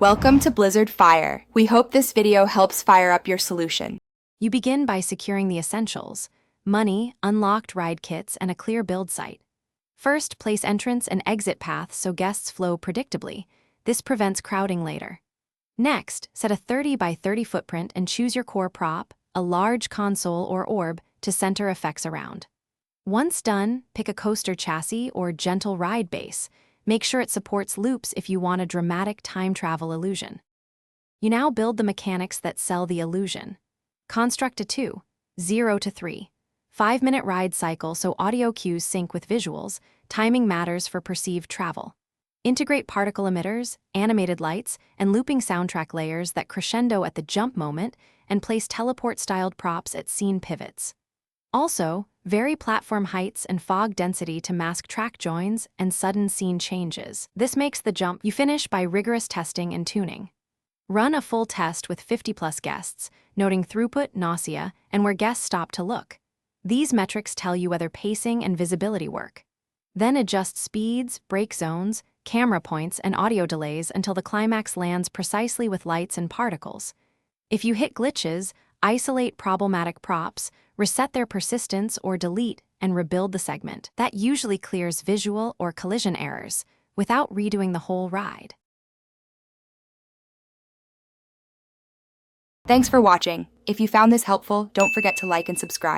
Welcome to Blizzard Fire. We hope this video helps fire up your solution. You begin by securing the essentials: money, unlocked ride kits, and a clear build site. First, place entrance and exit paths so guests flow predictably. This prevents crowding later. Next, set a 30 by 30 footprint and choose your core prop, a large console or orb, to center effects around. Once done, pick a coaster chassis or gentle ride base. Make sure it supports loops if you want a dramatic time travel illusion. You now build the mechanics that sell the illusion. Construct a 2, 0 to 3, 5-minute ride cycle so audio cues sync with visuals. Timing matters for perceived travel. Integrate particle emitters, animated lights, and looping soundtrack layers that crescendo at the jump moment, and place teleport-styled props at scene pivots. Also, vary platform heights and fog density to mask track joins and sudden scene changes. This makes the jump you finish by rigorous testing and tuning. Run a full test with 50+ guests, noting throughput, nausea, and where guests stop to look. These metrics tell you whether pacing and visibility work. Then adjust speeds, brake zones, camera points, and audio delays until the climax lands precisely with lights and particles. If you hit glitches, isolate problematic props, reset their persistence, or delete and rebuild the segment. That usually clears visual or collision errors without redoing the whole ride. Thanks for watching. If you found this helpful, don't forget to like and subscribe.